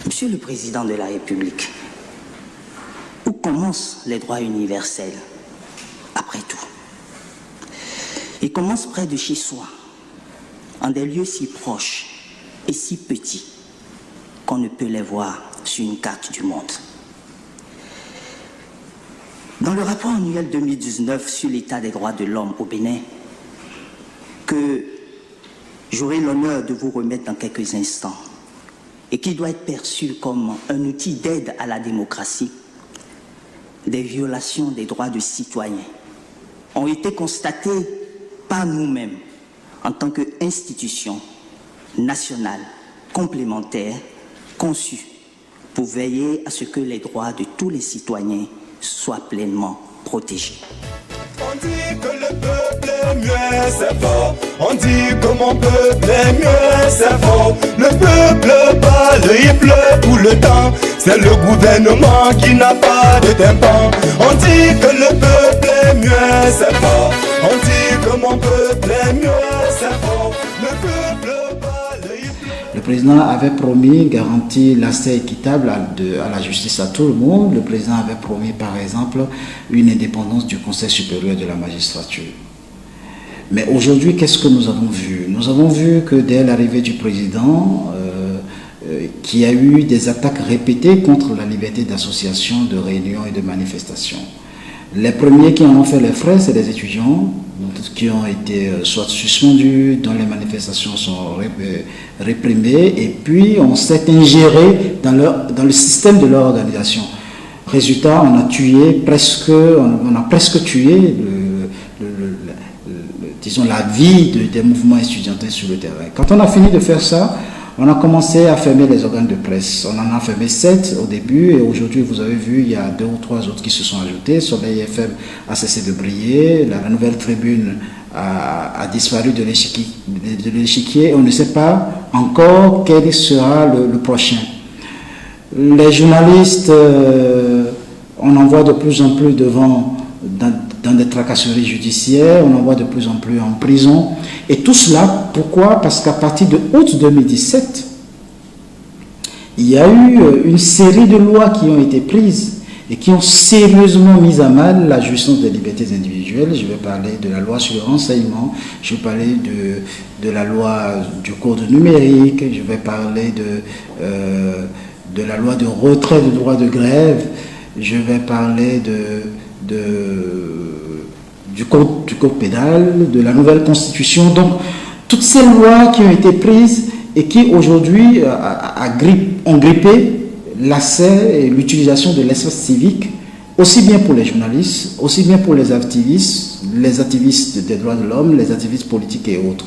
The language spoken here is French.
Monsieur le Président de la République, où commencent les droits universels? Après tout, ils commencent près de chez soi, en des lieux si proches et si petits qu'on ne peut les voir sur une carte du monde. Dans le rapport annuel 2019 sur l'état des droits de l'homme au Bénin, que j'aurai l'honneur de vous remettre dans quelques instants, et qui doit être perçu comme un outil d'aide à la démocratie, des violations des droits de citoyens ont été constatées par nous-mêmes en tant qu'institution nationale complémentaire conçue pour veiller à ce que les droits de tous les citoyens soient pleinement protégés. On dit que le peuple est mieux, c'est faux. On dit que mon peuple est mieux, c'est faux. Le peuple parle, il pleut tout le temps. C'est le gouvernement qui n'a pas de tympan. On dit que le peuple est mieux, c'est faux. On dit que mon peuple est mieux, c'est faux. Le peuple parle, il pleut. Le président avait promis garantir l'accès équitable à la justice à tout le monde. Le président avait promis, par exemple, une indépendance du Conseil supérieur de la magistrature. Mais aujourd'hui, qu'est-ce que nous avons vu? Nous avons vu que dès l'arrivée du président, qu'il y a eu des attaques répétées contre la liberté d'association, de réunion et de manifestation. Les premiers qui en ont fait les frais, c'est les étudiants qui ont été soit suspendus, dont les manifestations sont réprimées, et puis on s'est ingéré dans le système de leur organisation. Résultat, on a presque tué disons, la vie des mouvements estudiantins sur le terrain. Quand on a fini de faire ça, on a commencé à fermer les organes de presse. On en a fermé 7 au début et aujourd'hui, vous avez vu, il y a 2 ou 3 autres qui se sont ajoutés. Soleil FM a cessé de briller. La Nouvelle Tribune a disparu de l'échiquier. On ne sait pas encore quel sera le prochain. Les journalistes, on en voit de plus en plus devant dans des tracasseries judiciaires, on en voit de plus en plus en prison. Et tout cela, pourquoi? Parce qu'à partir de août 2017, il y a eu une série de lois qui ont été prises et qui ont sérieusement mis à mal la jouissance des libertés individuelles. Je vais parler de la loi sur le renseignement, je vais parler de la loi du code numérique, je vais parler de la loi de retrait de droit de grève, je vais parler du code pénal, de la nouvelle constitution. Donc, toutes ces lois qui ont été prises et qui aujourd'hui ont grippé l'accès et l'utilisation de l'espace civique, aussi bien pour les journalistes, aussi bien pour les activistes des droits de l'homme, les activistes politiques et autres.